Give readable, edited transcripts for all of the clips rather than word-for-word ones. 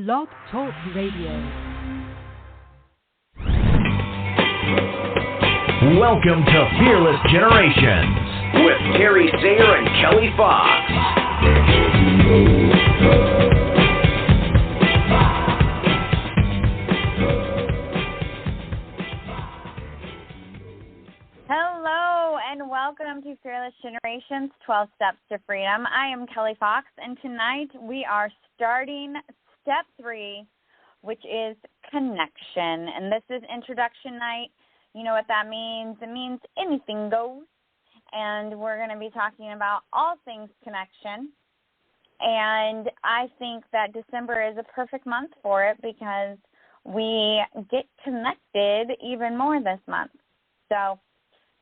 Blog Talk Radio. Welcome to Fearless Generations with Terry Sayer and Kelly Fox. Hello and welcome to Fearless Generations, 12 Steps to Freedom. I am Kelly Fox, and tonight we are starting Step 3, which is connection. And this is introduction night. You know what that means? It means anything goes. And we're going to be talking about all things connection. And I think that December is a perfect month for it because we get connected even more this month. So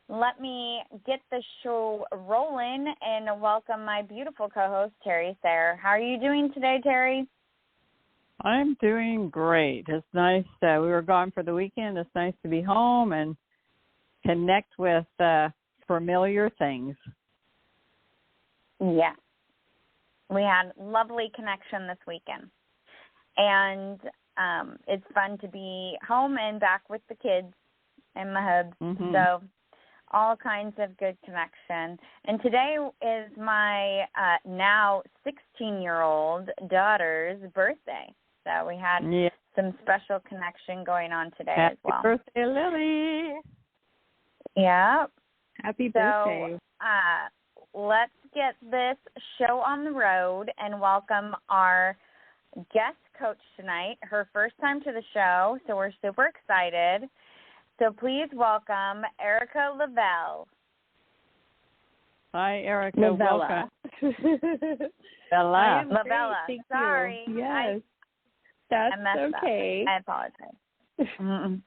let me get the show rolling and welcome my beautiful co-host, Terry Sayer. How are you doing today, Terry? I'm doing great. It's nice. We were gone for the weekend. It's nice to be home and connect with familiar things. Yeah. We had lovely connection this weekend. And it's fun to be home and back with the kids and my hubs. Mm-hmm. So all kinds of good connection. And today is my now 16-year-old daughter's birthday. So we had some special connection going on today as well. Happy birthday, Lily. Yeah. Happy birthday. So let's get this show on the road and welcome our guest coach tonight, her first time to the show, so we're super excited. So please welcome Erica Lavelle. Hi, Erica. Lavella. Welcome. Lavella. Thank Sorry. you. Yes. That's okay. Up. I apologize.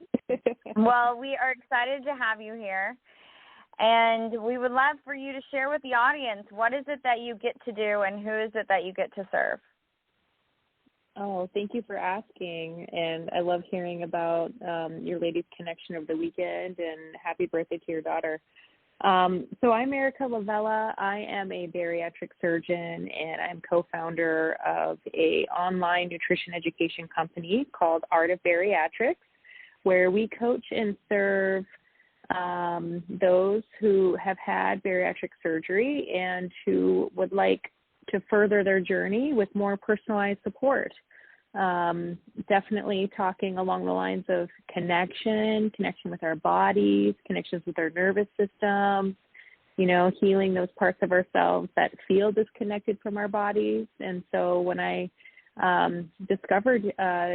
Well, we are excited to have you here. And we would love for you to share with the audience, what is it that you get to do and who is it that you get to serve? Oh, thank you for asking. And I love hearing about your ladies' connection over the weekend, and happy birthday to your daughter. So I'm Erica Lavella. I am a bariatric surgeon, and I'm co-founder of a online nutrition education company called Art of Bariatrics, where we coach and serve those who have had bariatric surgery and who would like to further their journey with more personalized support. Definitely talking along the lines of connection with our bodies, connections with our nervous system, healing those parts of ourselves that feel disconnected from our bodies. And so when I discovered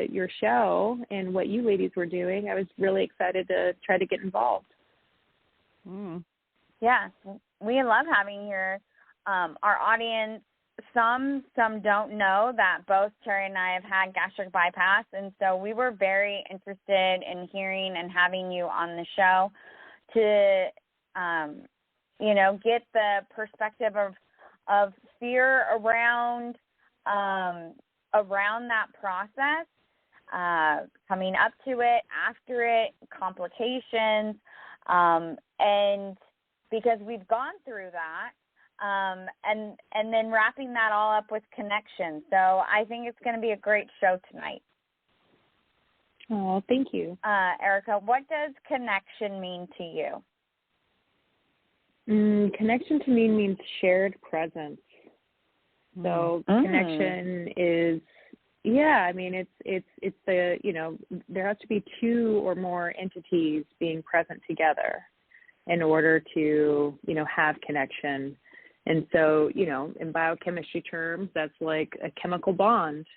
your show and what you ladies were doing, I was really excited to try to get involved. Yeah, we love having here our audience. Some don't know that both Terry and I have had gastric bypass, and so we were very interested in hearing and having you on the show to, get the perspective of fear around that process, coming up to it, after it, complications, and because we've gone through that. And then wrapping that all up with connection. So I think it's going to be a great show tonight. Oh, thank you. Erica, what does connection mean to you? Connection to me means shared presence. So connection is, it's the, there has to be two or more entities being present together in order to, have connection. And so, in biochemistry terms, that's like a chemical bond,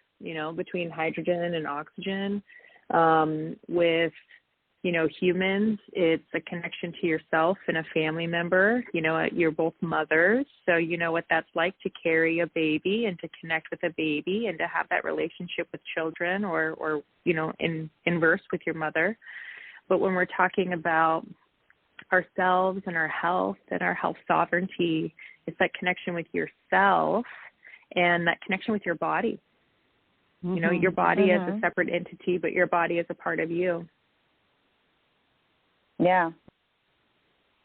between hydrogen and oxygen. With, humans, it's a connection to yourself and a family member. You're both mothers, so you know what that's like to carry a baby and to connect with a baby and to have that relationship with children or inverse with your mother. But when we're talking about ourselves and our health sovereignty, it's that connection with yourself and that connection with your body. Your body as a separate entity, but your body is a part of you. Yeah.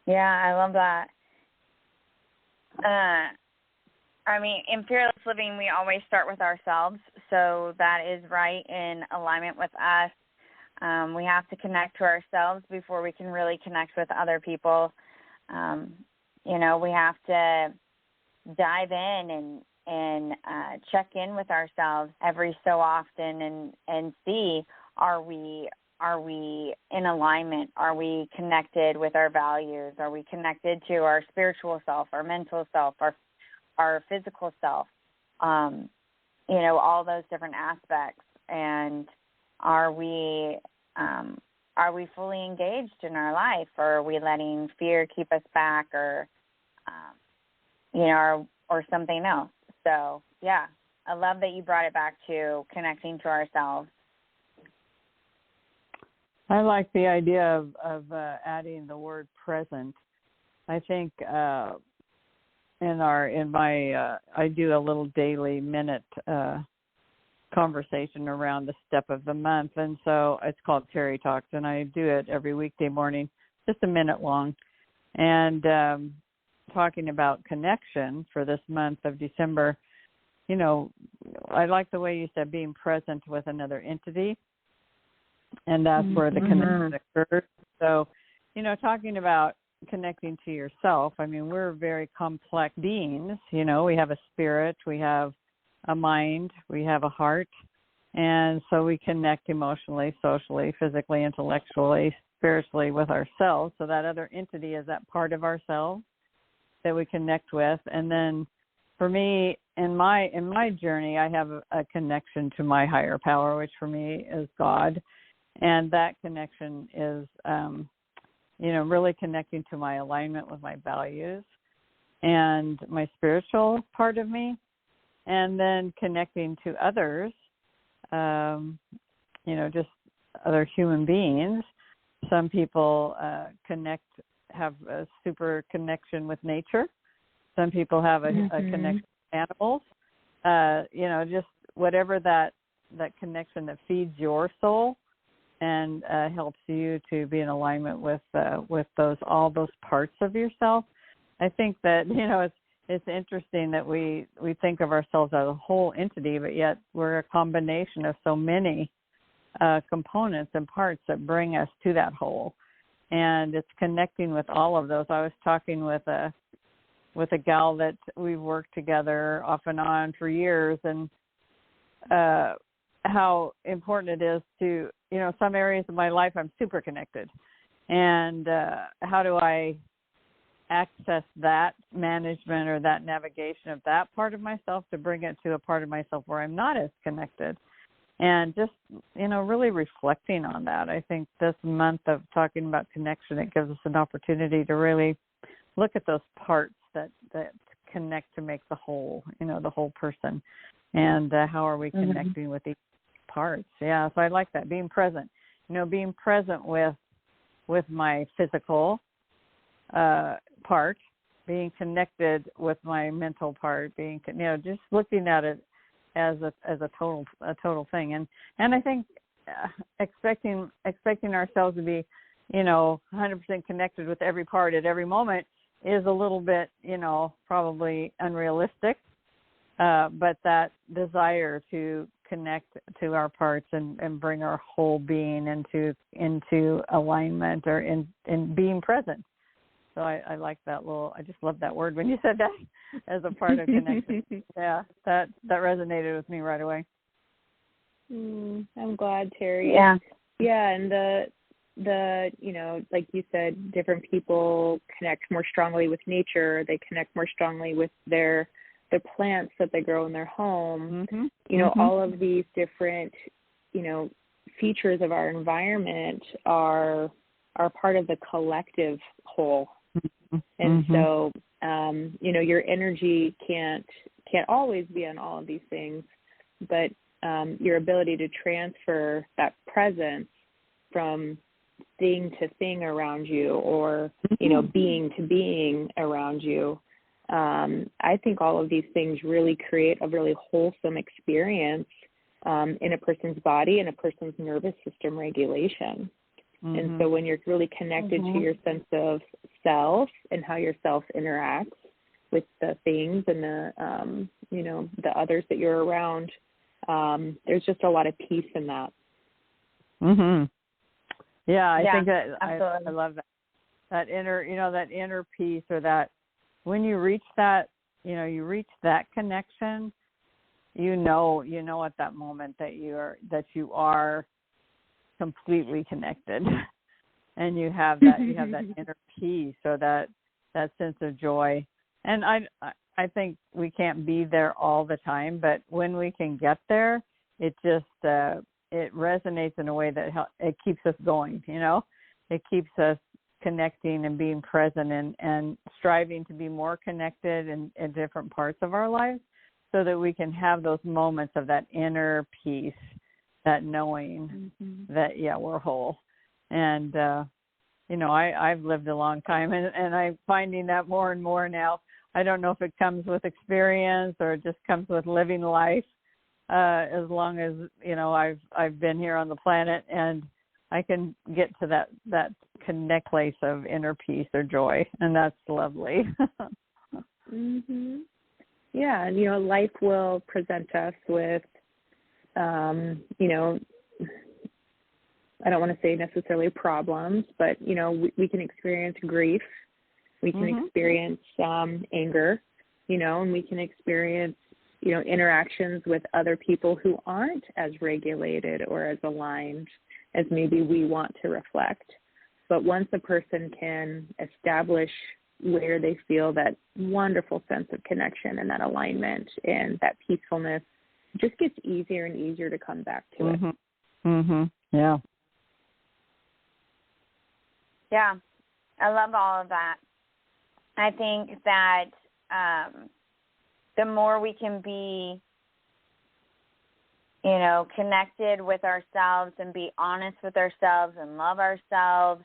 Yeah, I love that. I mean, in fearless living, we always start with ourselves, so that is right in alignment with us. We have to connect to ourselves before we can really connect with other people. We have to dive in and check in with ourselves every so often and see, are we in alignment? Are we connected with our values? Are we connected to our spiritual self, our mental self, our physical self? All those different aspects. And are we fully engaged in our life, or are we letting fear keep us back, or something else? So, yeah, I love that you brought it back to connecting to ourselves. I like the idea of adding the word present. I think I do a little daily minute conversation around the step of the month, and so it's called Terry Talks, and I do it every weekday morning, just a minute long, and talking about connection for this month of December. I like the way you said being present with another entity, and that's where the connection occurs. So, talking about connecting to yourself, I mean, we're very complex beings. We have a spirit, we have a mind, we have a heart, and so we connect emotionally, socially, physically, intellectually, spiritually with ourselves. So that other entity is that part of ourselves that we connect with. And then for me, in my journey, I have a connection to my higher power, which for me is God. And that connection is, really connecting to my alignment with my values and my spiritual part of me, and then connecting to others, just other human beings. Some people have a super connection with nature. Some people have a connection with animals. Just whatever that connection that feeds your soul and helps you to be in alignment with all those parts of yourself. I think that it's interesting that we think of ourselves as a whole entity, but yet we're a combination of so many components and parts that bring us to that whole. And it's connecting with all of those. I was talking with a gal that we've worked together off and on for years, and how important it is to, some areas of my life I'm super connected. And how do I access that management or that navigation of that part of myself to bring it to a part of myself where I'm not as connected? And just, really reflecting on that. I think this month of talking about connection, it gives us an opportunity to really look at those parts that connect to make the whole, the whole person. And how are we connecting with each parts? Yeah, so I like that, being present. Being present with my physical part, being connected with my mental part, being, just looking at it as a total thing. And I think expecting ourselves to be, 100% connected with every part at every moment is a little bit, probably unrealistic. But that desire to connect to our parts and bring our whole being into alignment or in being present. So I like that I just love that word when you said that as a part of connection. Yeah, that resonated with me right away. I'm glad, Terry. Yeah. Yeah, and the like you said, different people connect more strongly with nature. They connect more strongly with the plants that they grow in their home. All of these different, features of our environment are part of the collective whole. And so, your energy can't always be on all of these things, but your ability to transfer that presence from thing to thing around you, or, being to being around you, I think all of these things really create a really wholesome experience in a person's body and a person's nervous system regulation. And so when you're really connected to your sense of self and how your self interacts with the things and the, the others that you're around. There's just a lot of peace in that. Mhm. Yeah, I think that absolutely. I love that inner, that inner peace, or that when you reach that, you reach that connection, at that moment that you are completely connected, and you have that inner peace, or that sense of joy. And I think we can't be there all the time, but when we can get there, it just it resonates in a way that it keeps us going. It keeps us connecting and being present and striving to be more connected in different parts of our lives, so that we can have those moments of that inner peace, that knowing that, we're whole. And, I've lived a long time, and I'm finding that more and more now. I don't know if it comes with experience or it just comes with living life, as long as, I've been here on the planet, and I can get to that connect place of inner peace or joy, and that's lovely. Mhm. Yeah, and life will present us with, I don't want to say necessarily problems, but we can experience grief, we can experience anger, and we can experience interactions with other people who aren't as regulated or as aligned as maybe we want to reflect. But once a person can establish where they feel that wonderful sense of connection and that alignment and that peacefulness, it just gets easier and easier to come back to it. Yeah. Yeah, I love all of that. I think that the more we can be, connected with ourselves and be honest with ourselves and love ourselves,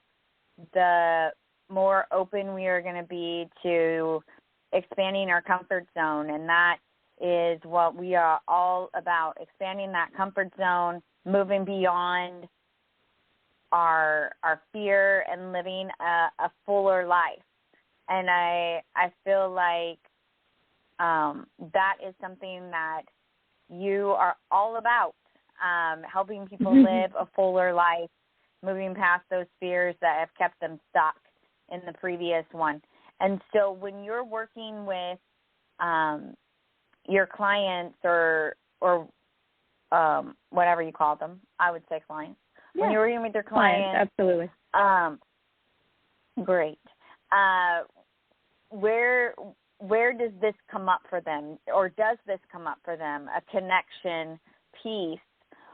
the more open we are going to be to expanding our comfort zone. And that is what we are all about, expanding that comfort zone, moving beyond our fear and living a fuller life. And I feel like that is something that you are all about, helping people live a fuller life, moving past those fears that have kept them stuck in the previous one. And so when you're working with your clients or whatever you call them, I would say clients. Yeah. When you're working with your clients, absolutely. Great. Where does this come up for them, or does this come up for them, a connection piece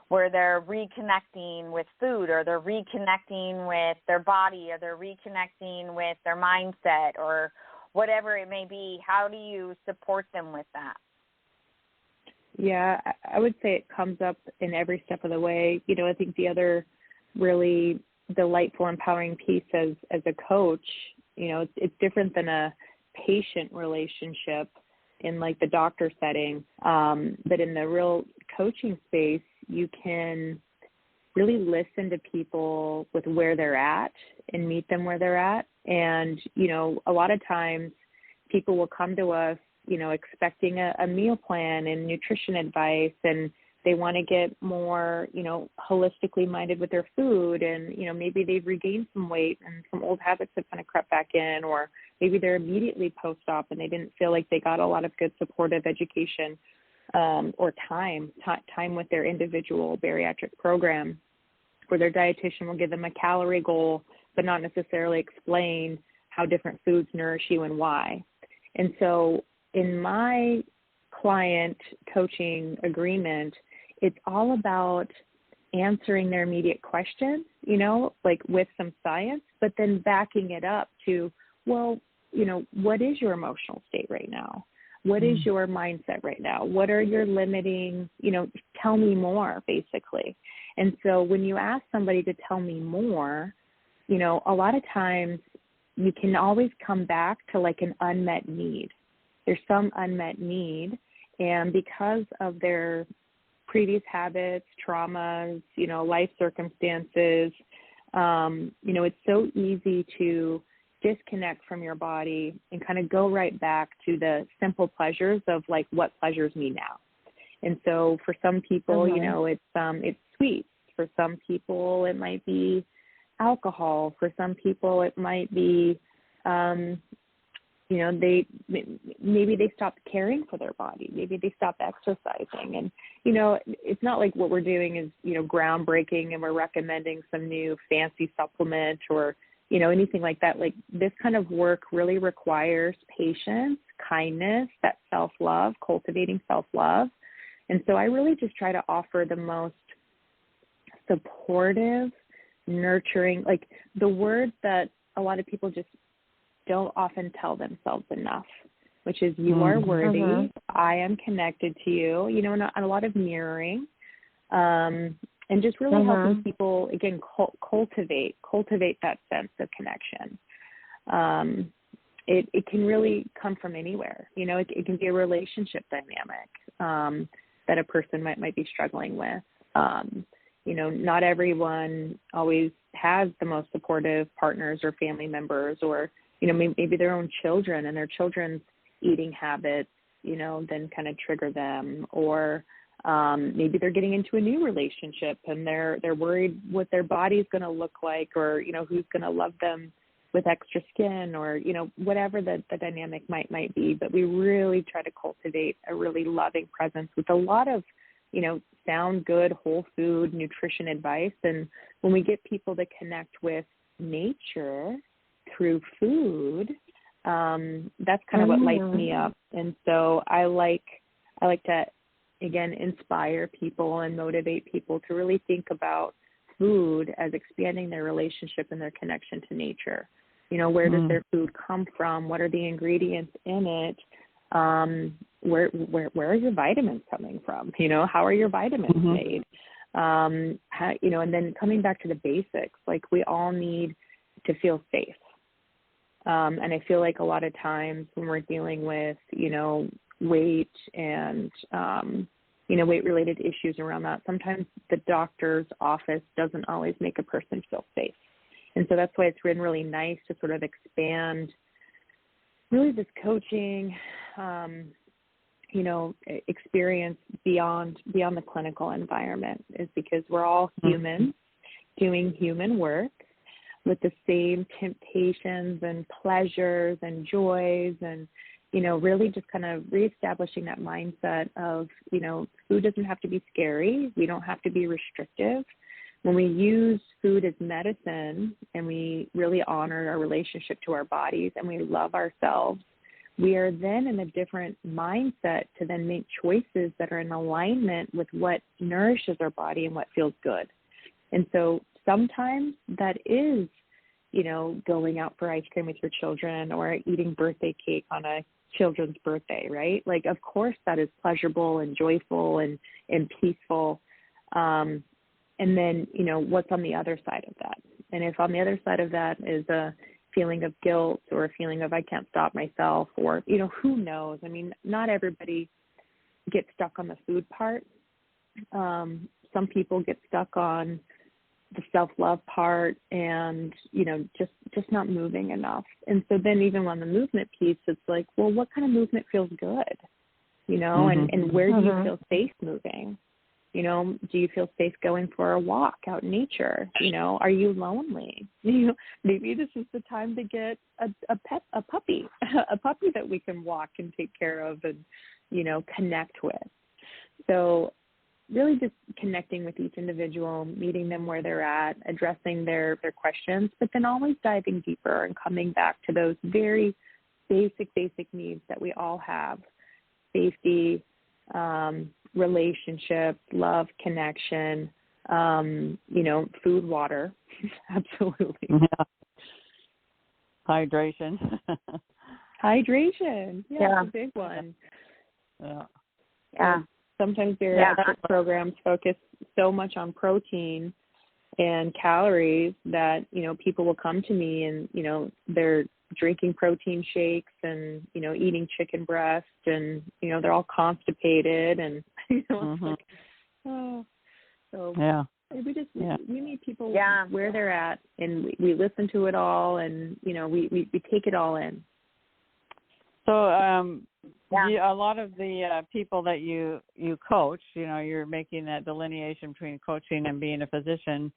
where they're reconnecting with food, or they're reconnecting with their body, or they're reconnecting with their mindset, or whatever it may be? How do you support them with that? Yeah, I would say it comes up in every step of the way. I think the other really delightful, empowering piece as a coach, it's different than a patient relationship in like the doctor setting. But in the real coaching space, you can really listen to people with where they're at and meet them where they're at. And, a lot of times people will come to us, expecting a meal plan and nutrition advice, and they want to get more, holistically minded with their food. And, maybe they've regained some weight and some old habits have kind of crept back in, or maybe they're immediately post-op and they didn't feel like they got a lot of good supportive education or time with their individual bariatric program, where their dietitian will give them a calorie goal, but not necessarily explain how different foods nourish you and why. And so in my client coaching agreement, it's all about answering their immediate questions, like with some science, but then backing it up to, well, what is your emotional state right now? What is your mindset right now? What are your limiting, tell me more, basically. And so when you ask somebody to tell me more, a lot of times you can always come back to like an unmet need. There's some unmet need, and because of their previous habits, traumas, life circumstances, it's so easy to disconnect from your body and kind of go right back to the simple pleasures of like what pleasures me now. And so for some people, you know, it's sweets. For some people, it might be alcohol. For some people, it might be, you know, maybe they stop caring for their body. Maybe they stop exercising. And, you know, it's not like what we're doing is, you know, groundbreaking and we're recommending some new fancy supplement or, you know, anything like that. Like this kind of work really requires patience, kindness, that self-love, cultivating self-love. And so I really just try to offer the most supportive, nurturing, like the words that a lot of people just don't often tell themselves enough, which is you are worthy, I am connected to you, you know, and a lot of mirroring, and just really helping people, again, cultivate that sense of connection. It can really come from anywhere. You know, it can be a relationship dynamic that a person might be struggling with. You know, not everyone always has the most supportive partners or family members, or, you know, maybe their own children and their children's eating habits, you know, then kind of trigger them, or maybe they're getting into a new relationship and they're worried what their body's going to look like, or, you know, who's going to love them with extra skin, or, you know, whatever the dynamic might be. But we really try to cultivate a really loving presence with a lot of, you know, sound good, whole food, nutrition advice. And when we get people to connect with nature through food, that's kind of what lights me up. And so I like to, again, inspire people and motivate people to really think about food as expanding their relationship and their connection to nature. You know, where does their food come from? What are the ingredients in it? Where are your vitamins coming from? You know, how are your vitamins made? How, you know, and then coming back to the basics, like we all need to feel safe. And I feel like a lot of times when we're dealing with, you know, weight and, you know, weight-related issues around that, sometimes the doctor's office doesn't always make a person feel safe. And so that's why it's been really nice to sort of expand really this coaching, you know, experience beyond the clinical environment, is because we're all humans doing human work with the same temptations and pleasures and joys, and, you know, really just kind of reestablishing that mindset of, you know, food doesn't have to be scary. We don't have to be restrictive. When we use food as medicine and we really honor our relationship to our bodies and we love ourselves, we are then in a different mindset to then make choices that are in alignment with what nourishes our body and what feels good. And so sometimes that is, you know, going out for ice cream with your children or eating birthday cake on a children's birthday, right? Like, of course, that is pleasurable and joyful and peaceful. And then, you know, what's on the other side of that? And if on the other side of that is a feeling of guilt or a feeling of I can't stop myself, or, you know, who knows? I mean, not everybody gets stuck on the food part. Some people get stuck on the self-love part and, you know, just not moving enough. And so then even on the movement piece, it's like, well, what kind of movement feels good? You know, and where do you feel safe moving? You know, do you feel safe going for a walk out in nature? You know, are you lonely? You know, maybe this is the time to get a puppy that we can walk and take care of and, you know, connect with. So really just connecting with each individual, meeting them where they're at, addressing their questions, but then always diving deeper and coming back to those very basic needs that we all have: safety, relationship, love, connection, you know, food, water. Absolutely. Yeah. Hydration. Hydration. Yeah, it's a big one. Yeah. Sometimes bariatric programs focus so much on protein and calories that, you know, people will come to me and, you know, they're drinking protein shakes and, you know, eating chicken breast and, you know, they're all constipated and, you know, it's like, oh. So We meet people where they're at, and we listen to it all, and we take it all in. So a lot of the people that you coach, you're making that delineation between coaching and being a physician.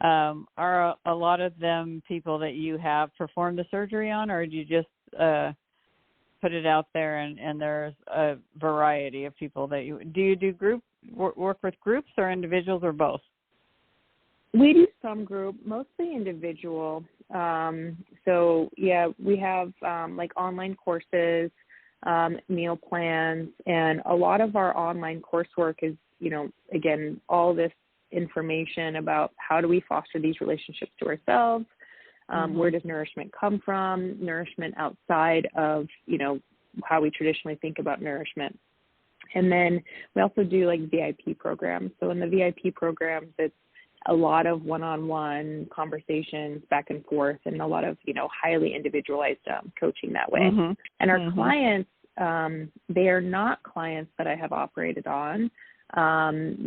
Are a lot of them people that you have performed the surgery on, or do you just put it out there and there's a variety of people that you do work with groups or individuals or both? We do some group, mostly individual. We have like online courses, meal plans, and a lot of our online coursework is, again, all this information about how do we foster these relationships to ourselves, where does nourishment come from, nourishment outside of, how we traditionally think about nourishment. And then we also do like VIP programs. So in the VIP programs, it's a lot of one-on-one conversations back and forth, and a lot of, highly individualized coaching that way. Mm-hmm. And our clients, they are not clients that I have operated on.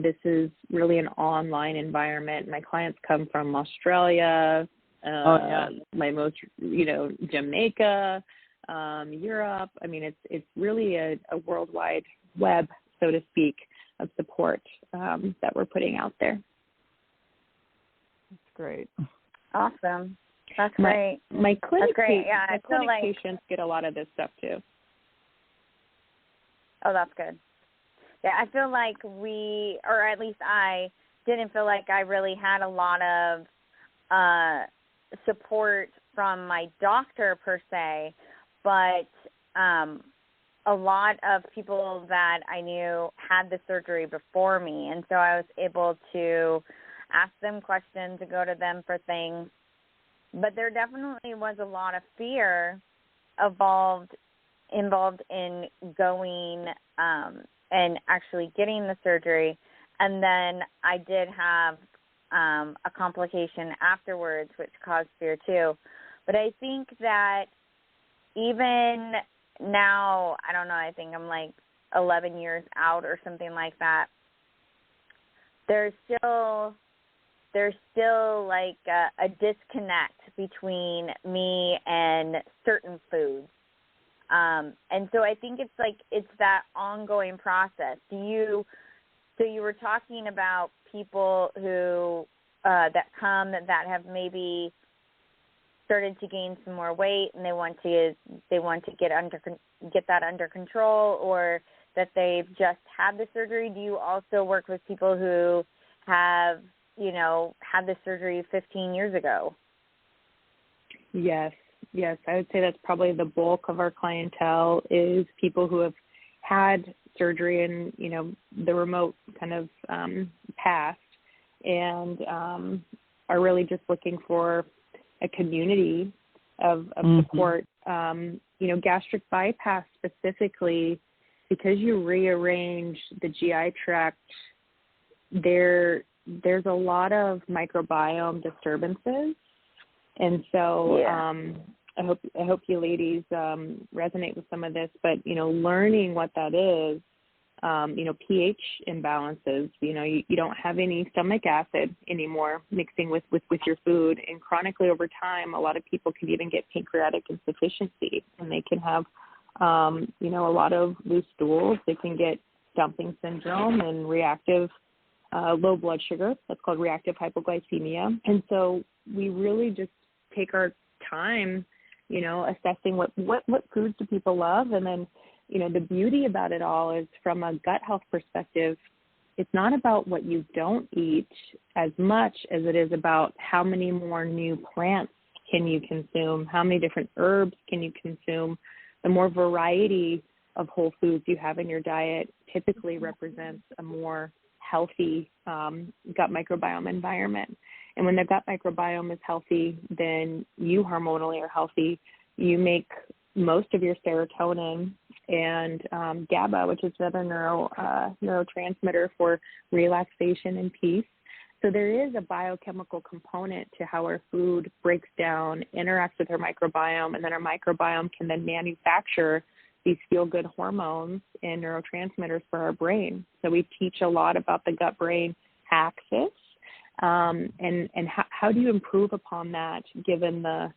This is really an online environment. My clients come from Australia, my most, Jamaica, Europe. I mean, it's really a worldwide web, so to speak, of support that we're putting out there. That's great. Awesome. That's great. My clinic, That's great. Yeah, my clinic patients get a lot of this stuff too. Oh, that's good. Yeah, I feel like we, or at least I, didn't feel like I really had a lot of support from my doctor per se, but a lot of people that I knew had the surgery before me, and so I was able to ask them questions and go to them for things. But there definitely was a lot of fear involved in going and actually getting the surgery. And then I did have a complication afterwards, which caused fear too. But I think that even now, I don't know, I think I'm like 11 years out or something like that, there's still like a disconnect between me and certain foods. And so I think it's that ongoing process. So you were talking about people who that come that have maybe started to gain some more weight and they want to get that under control, or that they've just had the surgery. Do you also work with people who have, had the surgery 15 years ago? Yes, I would say that's probably the bulk of our clientele is people who have had surgery in, the remote kind of past, and are really just looking for a community of support. Gastric bypass specifically, because you rearrange the GI tract, there's a lot of microbiome disturbances. And so I hope you ladies resonate with some of this, but, learning what that is, pH imbalances, you don't have any stomach acid anymore mixing with your food. And chronically over time, a lot of people can even get pancreatic insufficiency, and they can have, a lot of loose stools. They can get dumping syndrome and reactive low blood sugar. That's called reactive hypoglycemia. And so we really just take our time, assessing what foods do people love. And then, the beauty about it all is, from a gut health perspective, it's not about what you don't eat as much as it is about how many more new plants can you consume, how many different herbs can you consume. The more variety of whole foods you have in your diet typically represents a more healthy gut microbiome environment. And when the gut microbiome is healthy, then you hormonally are healthy. You make most of your serotonin and GABA, which is another neurotransmitter for relaxation and peace. So there is a biochemical component to how our food breaks down, interacts with our microbiome, and then our microbiome can then manufacture these feel-good hormones and neurotransmitters for our brain. So we teach a lot about the gut-brain axis, And how do you improve upon that given the,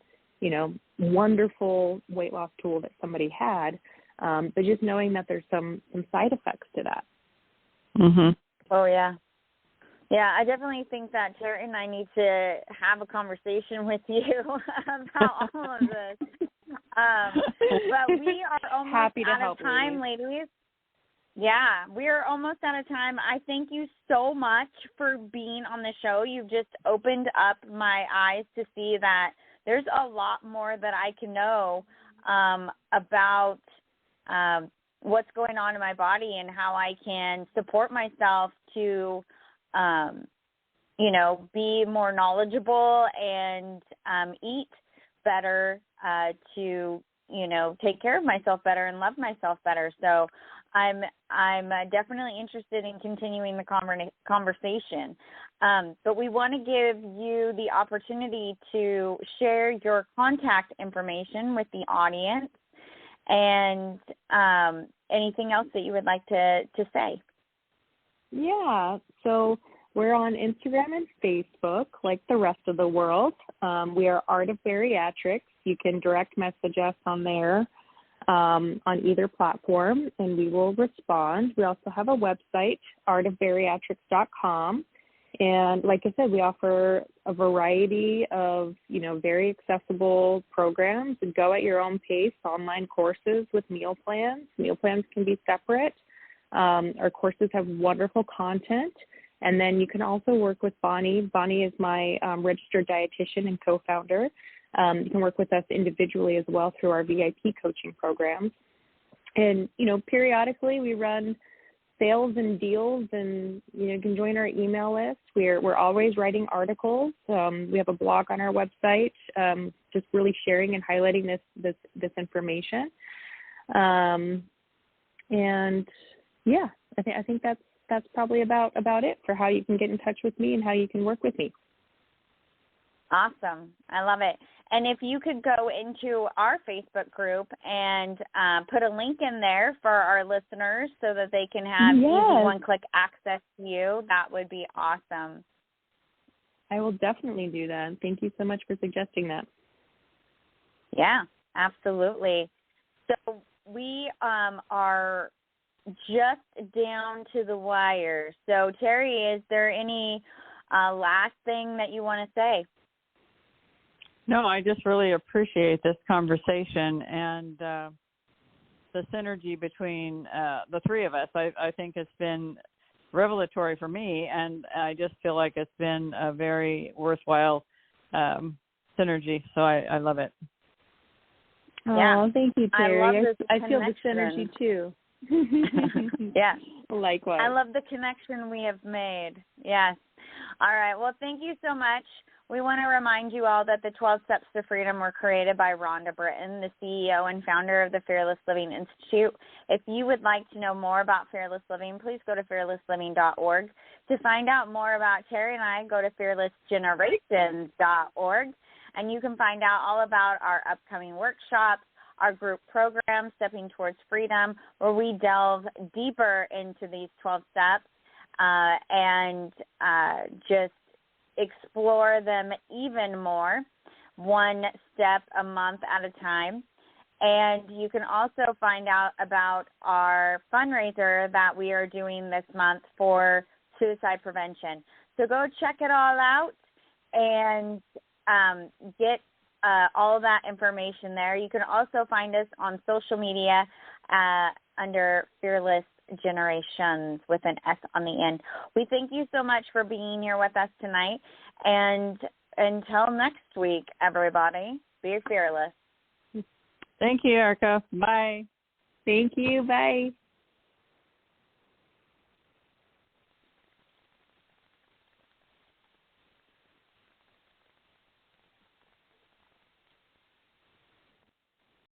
wonderful weight loss tool that somebody had, but just knowing that there's some side effects to that. Mm-hmm. Oh, yeah. Yeah, I definitely think that Terry and I need to have a conversation with you about all of this. But we are almost Happy to out help, of time, ladies. Yeah, we are almost out of time. I thank you so much for being on the show. You've just opened up my eyes to see that there's a lot more that I can know about what's going on in my body and how I can support myself to, be more knowledgeable and eat better to, take care of myself better and love myself better. So I'm definitely interested in continuing the conversation. But we want to give you the opportunity to share your contact information with the audience and anything else that you would like to say. Yeah, so we're on Instagram and Facebook like the rest of the world. We are Art of Bariatrics. You can direct message us on there on either platform, and we will respond. We also have a website, artofbariatrics.com. And like I said, we offer a variety of, very accessible programs. Go at your own pace, online courses with meal plans. Meal plans can be separate. Our courses have wonderful content. And then you can also work with Bonnie. Bonnie is my registered dietitian and co-founder. You can work with us individually as well through our VIP coaching programs. And, periodically we run sales and deals, and you can join our email list. We're always writing articles. We have a blog on our website, just really sharing and highlighting this information. And yeah, I think that's probably about it for how you can get in touch with me and how you can work with me. Awesome. I love it. And if you could go into our Facebook group and put a link in there for our listeners so that they can have easy one-click access to you, that would be awesome. I will definitely do that. Thank you so much for suggesting that. Yeah, absolutely. So we are just down to the wire. So, Terry, is there any last thing that you want to say? No, I just really appreciate this conversation and the synergy between the three of us. I think it's been revelatory for me, and I just feel like it's been a very worthwhile synergy. So I love it. Yeah. Oh, thank you, Terry. I feel the connection. synergy too. Yeah. Likewise. I love the connection we have made. Yes. All right. Well, thank you so much. We want to remind you all that the 12 Steps to Freedom were created by Rhonda Britton, the CEO and founder of the Fearless Living Institute. If you would like to know more about Fearless Living, please go to fearlessliving.org. To find out more about Terry and I, go to fearlessgenerations.org. And you can find out all about our upcoming workshops, our group program, Stepping Towards Freedom, where we delve deeper into these 12 steps and just explore them even more, one step a month at a time. And you can also find out about our fundraiser that we are doing this month for suicide prevention. So go check it all out and get all that information there. You can also find us on social media under Fearless Generations with an S on the end. We thank you so much for being here with us tonight. And until next week, everybody, be fearless. Thank you, Erica. Bye. Thank you. Bye.